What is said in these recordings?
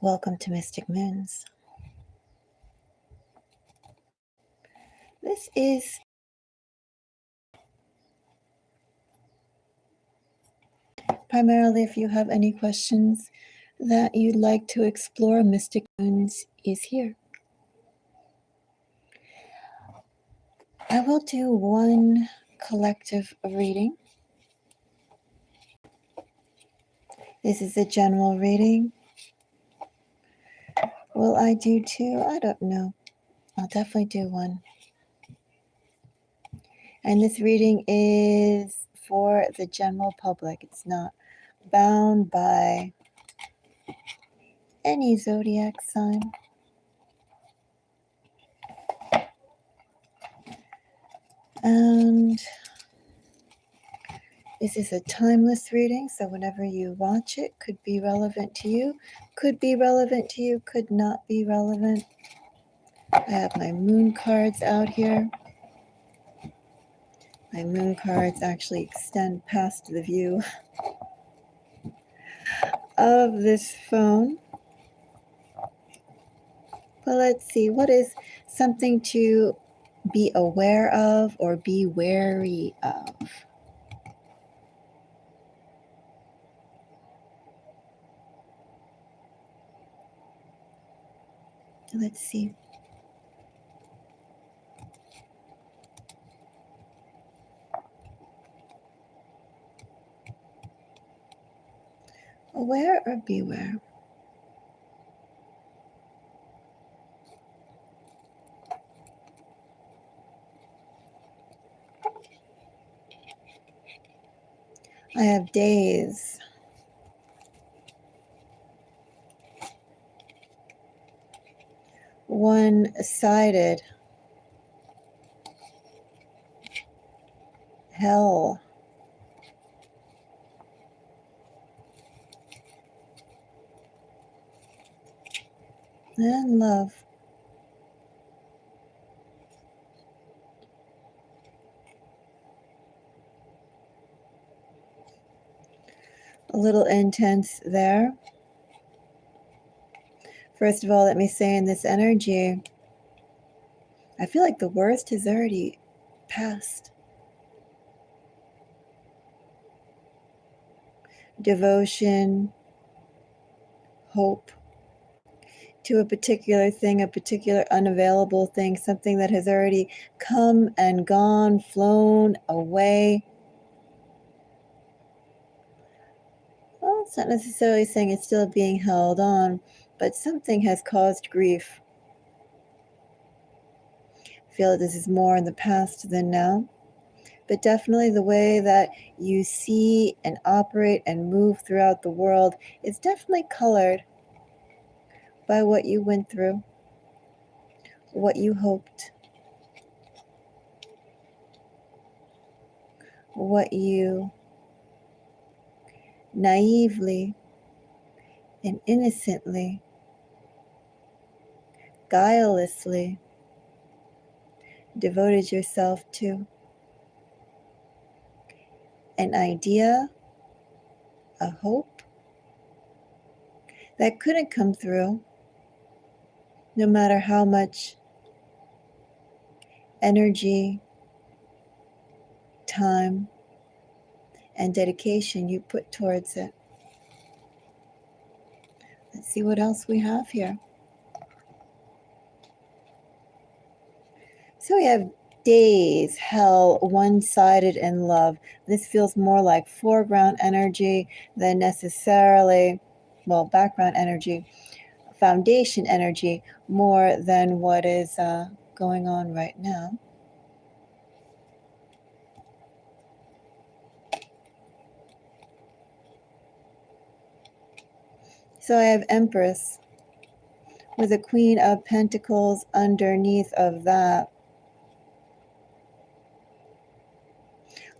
Welcome to Mystic Moons. This is primarily if you have any questions that you'd like to explore, Mystic Moons is here. I will do one collective reading. This is a general reading. Will I do two? I don't know. I'll definitely do one. And this reading is for the general public. It's not bound by any zodiac sign. And this is a timeless reading, so whenever you watch it, could be relevant to you, could be relevant to you, could not be relevant. I have my moon cards out here. My moon cards actually extend past the view of this phone. But let's see, what is something to be aware of or be wary of? Let's see. Aware or beware? I have days. One-sided. Hell. And love. A little intense there. First of all, let me say in this energy, I feel like the worst has already passed. Devotion, hope to a particular thing, a particular unavailable thing, something that has already come and gone, flown away. Well, it's not necessarily saying it's still being held on, but something has caused grief. I feel that this is more in the past than now. But definitely the way that you see and operate and move throughout the world is definitely colored by what you went through, what you hoped, what you naively and innocently, guilelessly devoted yourself to. An idea, a hope that couldn't come through no matter how much energy, time, and dedication you put towards it. Let's see what else we have here. So we have days, hell, one-sided in love. This feels more like foreground energy than necessarily, well, background energy, foundation energy, more than what is going on right now. So I have Empress with a Queen of Pentacles underneath of that.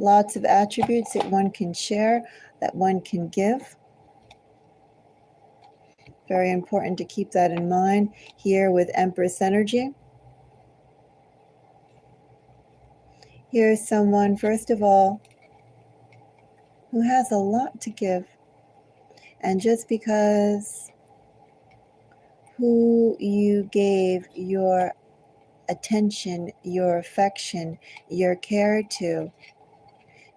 Lots of attributes that one can share, that one can give. Very important to keep that in mind here with Empress energy. Here's someone, first of all, who has a lot to give. And just because who you gave your attention, your affection, your care to,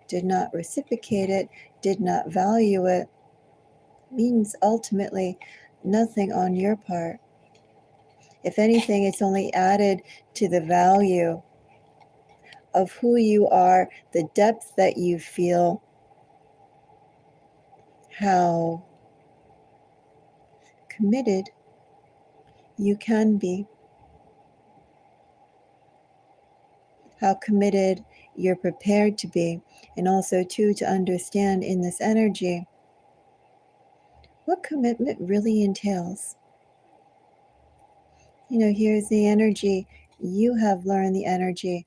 did not reciprocate it, did not value it, means ultimately nothing on your part. If anything, it's only added to the value of who you are, the depth that you feel, how committed you can be, how committed you're prepared to be, and also too to understand in this energy what commitment really entails. Here's the energy. You have learned the energy.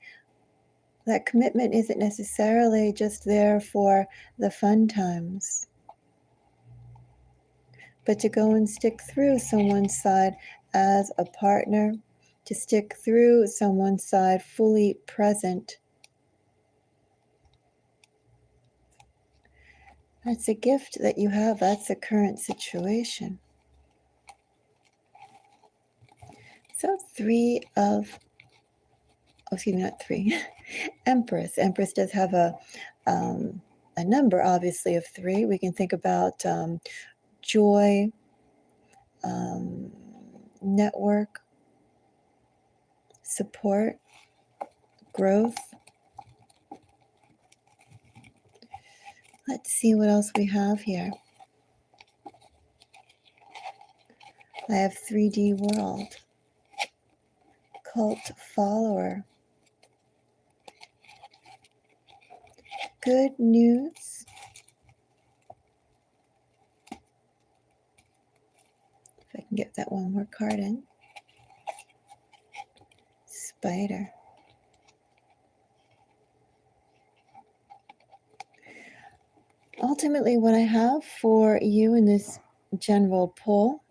That commitment isn't necessarily just there for the fun times, but to go and stick through someone's side as a partner, to stick through someone's side fully present. That's a gift that you have. That's the current situation. So not three. Empress. Empress does have a number, obviously, of 3. We can think about joy, network, support, growth. Let's see what else we have here. I have 3D world, cult follower, good news. If I can get that one more card in. Spider. Ultimately, what I have for you in this general pull,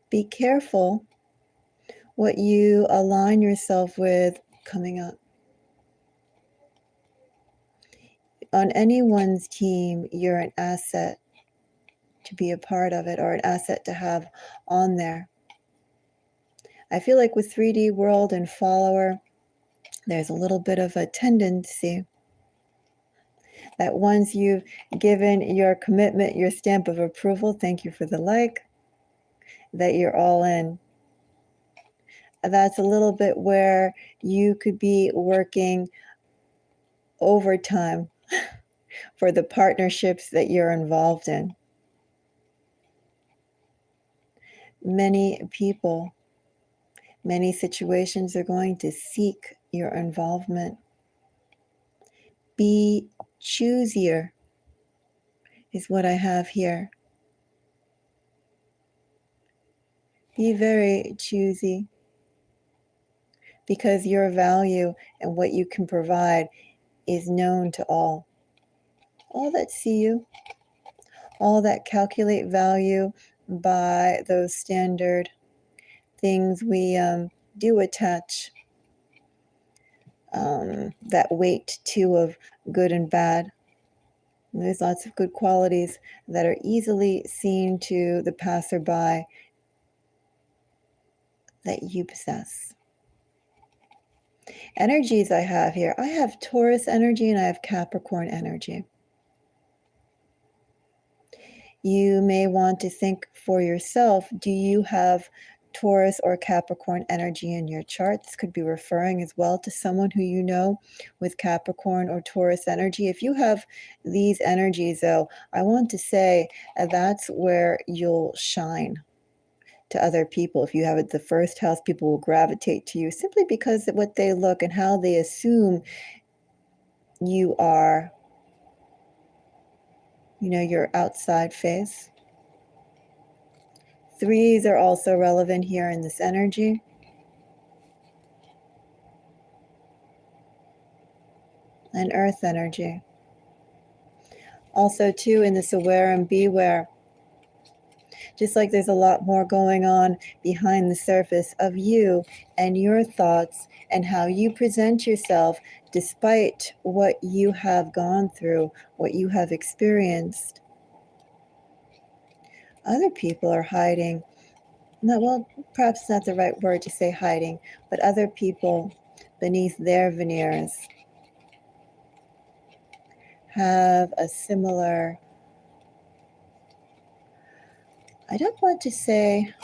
be careful what you align yourself with coming up. On anyone's team, you're an asset to be a part of it, or an asset to have on there. I feel like with 3D world and follower, there's a little bit of a tendency that once you've given your commitment, your stamp of approval, thank you for the like, that you're all in. That's a little bit where you could be working overtime for the partnerships that you're involved in. Many people, many situations are going to seek your involvement. Be choosier is what I have here. Be very choosy, because your value and what you can provide is known to all. All that see you, all that calculate value by those standard things we do attach that weight to of good and bad. And there's lots of good qualities that are easily seen to the passerby that you possess. Energies I have here. I have Taurus energy and I have Capricorn energy. You may want to think for yourself, do you have Taurus or Capricorn energy in your chart? This could be referring as well to someone who you know with Capricorn or Taurus energy. If you have these energies, though, I want to say that's where you'll shine to other people. If you have it the first house, people will gravitate to you simply because of what they look and how they assume you are, your outside face. 3s are also relevant here in this energy. And earth energy. Also, too, in this aware and beware, just like there's a lot more going on behind the surface of you and your thoughts and how you present yourself despite what you have gone through, what you have experienced. Other people are hiding. Well, perhaps not the right word to say hiding, but other people beneath their veneers have a similar, I don't want to say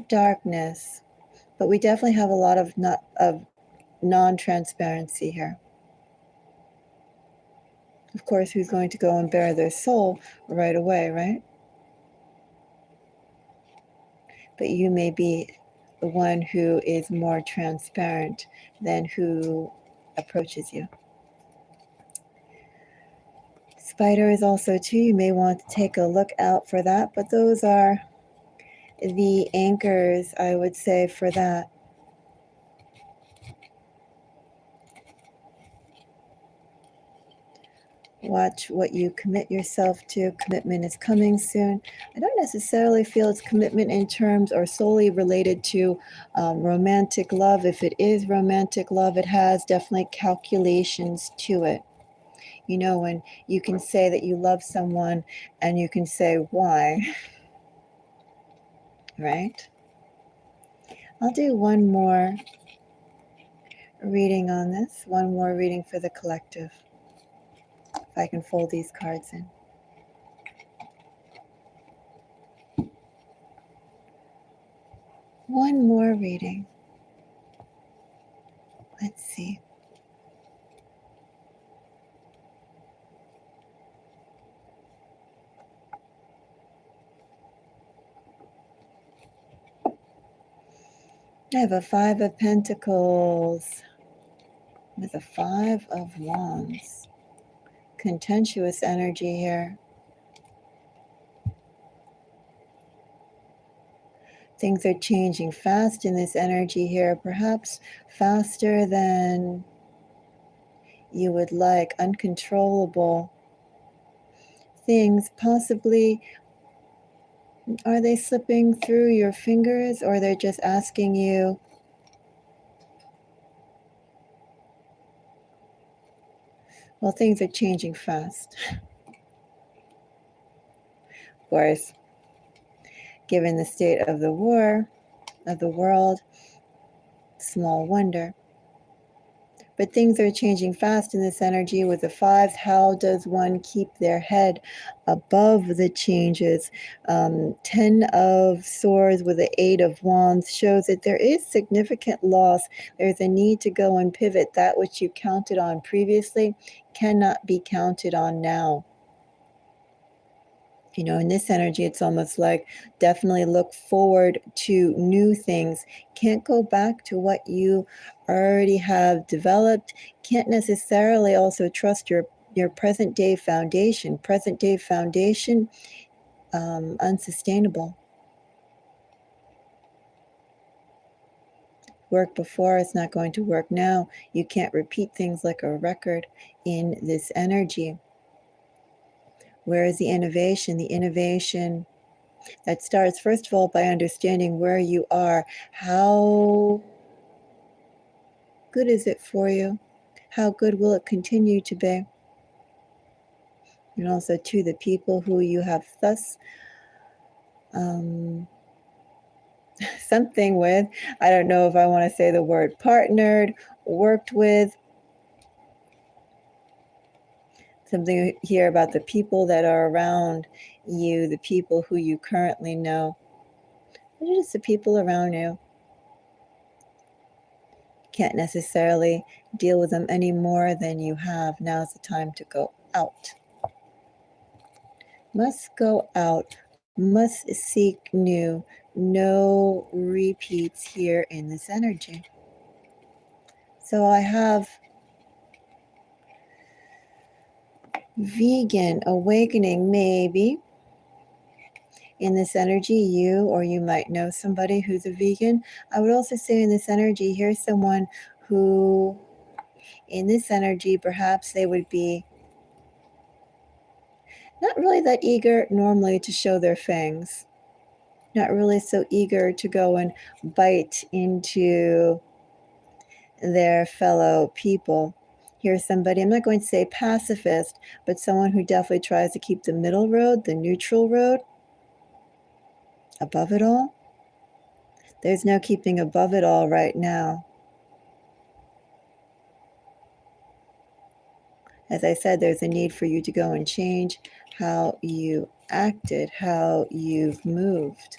darkness, but we definitely have a lot of non-transparency here. Of course, who's going to go and bare their soul right away, right? But you may be the one who is more transparent than who approaches you. Spider is also too, you may want to take a look out for that, but those are the anchors, I would say, for that. Watch what you commit yourself to. Commitment is coming soon. I don't necessarily feel it's commitment in terms or solely related to romantic love. If it is romantic love, it has definitely calculations to it. You know, when you can say that you love someone and you can say why, right? I'll do one more reading on this, one more reading for the collective. If I can fold these cards in. One more reading. Let's see. I have a Five of Pentacles with a Five of Wands. Contentious energy here. Things are changing fast in this energy here, perhaps faster than you would like. Uncontrollable things, possibly. Are they slipping through your fingers, or they're just asking you? Well, things are changing fast. Of course, given the state of the war, of the world, small wonder. But things are changing fast in this energy with the fives. How does one keep their head above the changes? 10 of swords with the 8 of wands shows that there is significant loss. There's a need to go and pivot. That which you counted on previously cannot be counted on now. You know, in this energy, it's almost like definitely look forward to new things. Can't go back to what you already have developed. Can't necessarily also trust your present day foundation. Present day foundation, unsustainable. Work before, it's not going to work now. You can't repeat things like a record in this energy. Where is the innovation? The innovation that starts, first of all, by understanding where you are. How good is it for you? How good will it continue to be? And also to the people who you have thus something with. I don't know if I want to say the word partnered, worked with. Something here about the people that are around you, the people who you currently know. Just the people around you. Can't necessarily deal with them any more than you have. Now's the time to go out. Must go out. Must seek new. No repeats here in this energy. So I have vegan awakening, maybe. In this energy, you or you might know somebody who's a vegan. I would also say in this energy, here's someone who, in this energy, perhaps they would be not really that eager normally to show their fangs. Not really so eager to go and bite into their fellow people. Here's somebody, I'm not going to say pacifist, but someone who definitely tries to keep the middle road, the neutral road, above it all. There's no keeping above it all right now. As I said, there's a need for you to go and change how you acted, how you've moved.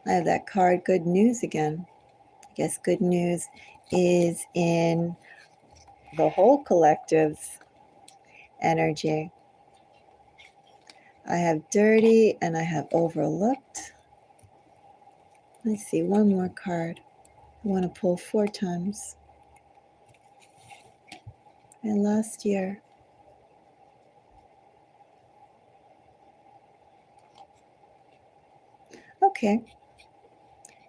I have that card, good news again. I guess good news is in the whole collective's energy. I have dirty and I have overlooked. Let's see, one more card. I want to pull 4 times. And last year. Okay.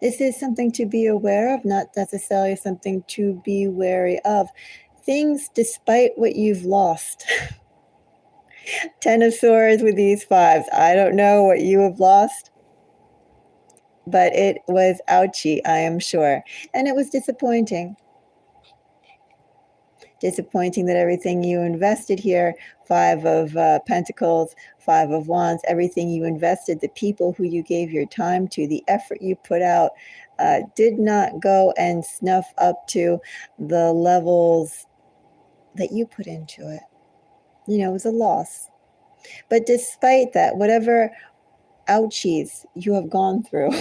This is something to be aware of, not necessarily something to be wary of. Things despite what you've lost. 10 of Swords with these 5s. I don't know what you have lost, but it was ouchy, I am sure. And it was disappointing. Disappointing that everything you invested here, 5 of Pentacles, 5 of Wands, everything you invested, the people who you gave your time to, the effort you put out, did not go and snuff up to the levels that you put into it. You know, it was a loss. But despite that, whatever ouchies you have gone through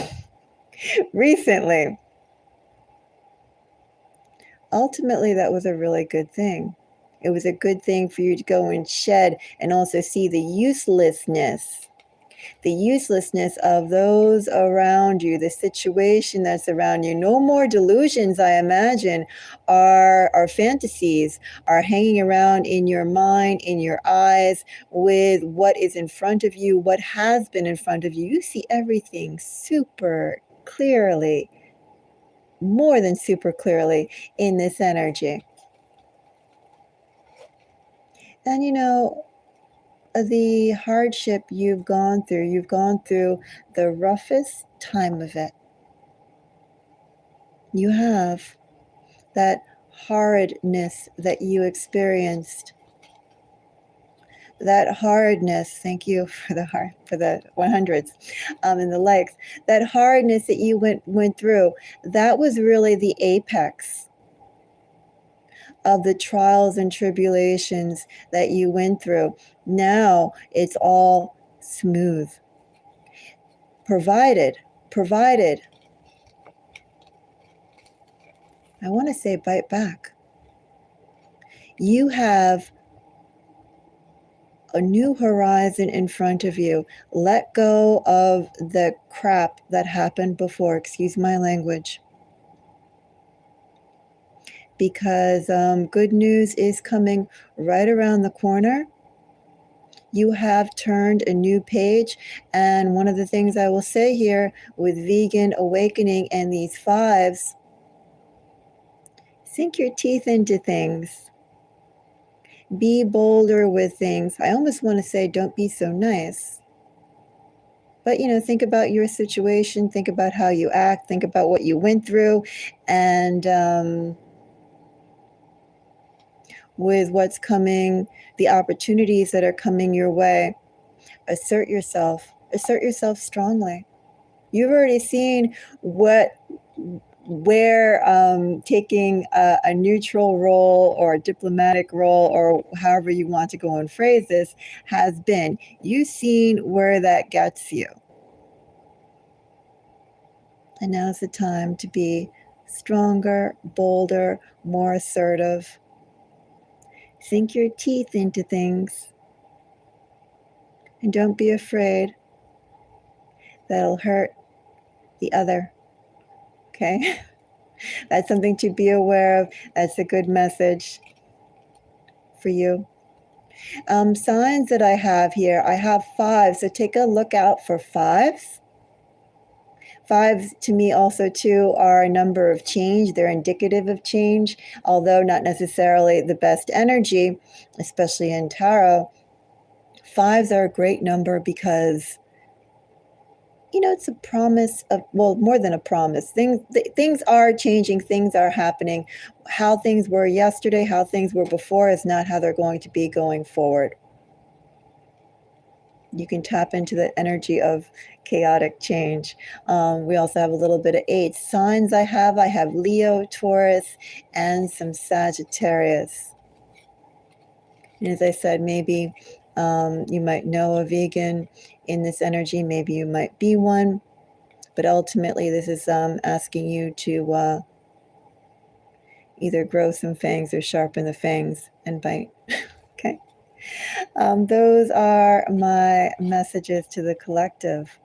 recently, ultimately that was a really good thing. It was a good thing for you to go and shed and also see the uselessness of those around you, the situation that's around you. No more delusions, I imagine, are fantasies are hanging around in your mind, in your eyes, with what is in front of you, what has been in front of you. You see everything super clearly, more than super clearly in this energy. And you know, the hardship you've gone through the roughest time of it. You have that hardness that you experienced. That hardness, thank you for the 100s and the likes. That hardness that you went through, that was really the apex of the trials and tribulations that you went through. Now it's all smooth. Provided, I want to say bite back. You have a new horizon in front of you. Let go of the crap that happened before. Excuse my language. Because good news is coming right around the corner. You have turned a new page. And one of the things I will say here with Vegan Awakening and these 5s, sink your teeth into things. Be bolder with things. I almost want to say don't be so nice. But, you know, think about your situation. Think about how you act. Think about what you went through. And with what's coming, the opportunities that are coming your way, assert yourself strongly. You've already seen where taking a neutral role or a diplomatic role, or however you want to go and phrase this, has been. You've seen where that gets you. And now's the time to be stronger, bolder, more assertive. Sink your teeth into things. And don't be afraid. That'll hurt the other. Okay? That's something to be aware of. That's a good message for you. Signs that I have here. I have 5. So take a look out for 5s. 5s to me also too are a number of change. They're indicative of change, although not necessarily the best energy, especially in tarot. 5s are a great number because it's a promise of, well, more than a promise. Things are changing, things are happening. How things were yesterday, how things were before is not how they're going to be going forward. You can tap into the energy of chaotic change. We also have a little bit of 8 signs I have Leo, Taurus, and some Sagittarius. And as I said, maybe you might know a vegan in this energy, maybe you might be one, but ultimately this is asking you to either grow some fangs or sharpen the fangs and bite. Okay. Those are my messages to the collective.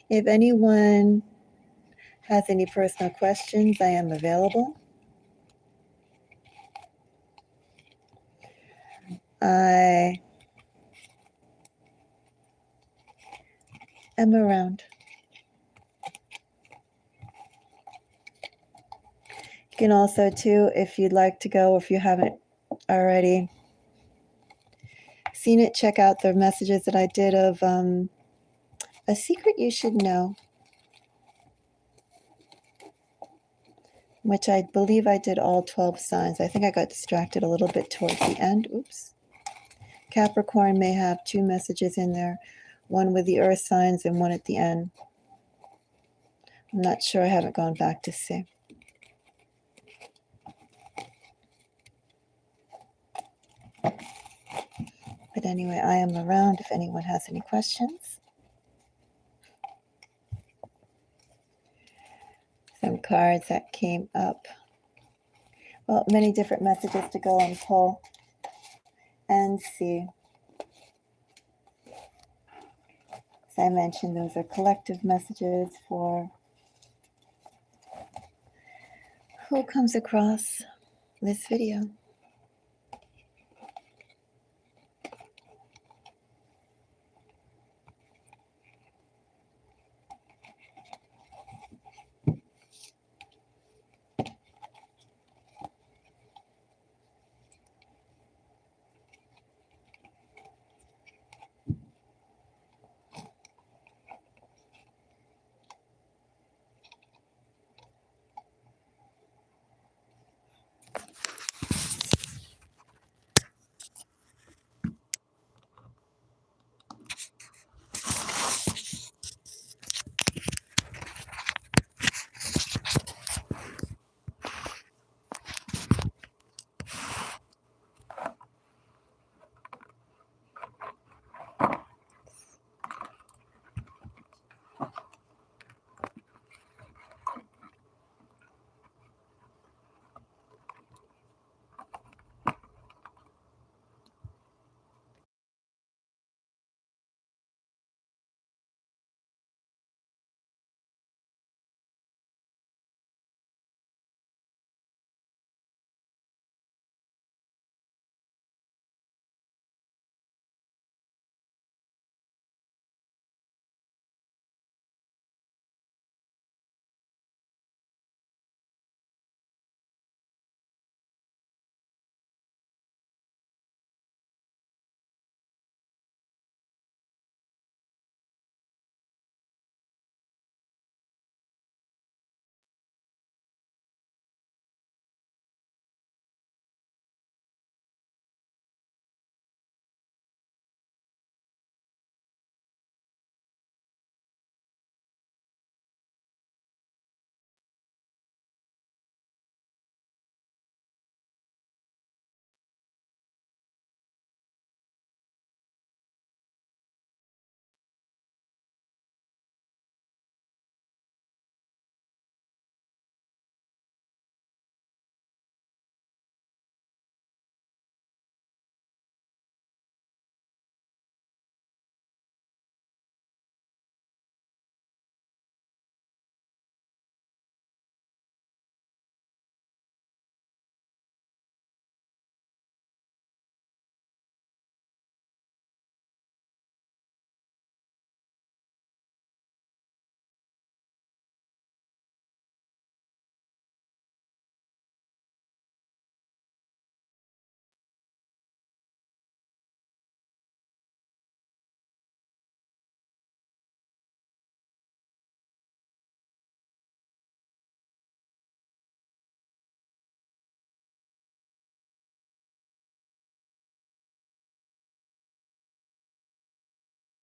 If anyone has any personal questions, I am available. I am around. You can also, too, if you'd like to go, if you haven't already seen it, check out the messages that I did of a secret you should know, which I believe I did all 12 signs. I think I got distracted a little bit towards the end. Oops. Capricorn may have 2 messages in there, one with the earth signs and one at the end. I'm not sure. I haven't gone back to see. But anyway, I am around if anyone has any questions. Some cards that came up. Well, many different messages to go and pull and see. As I mentioned, those are collective messages for who comes across this video.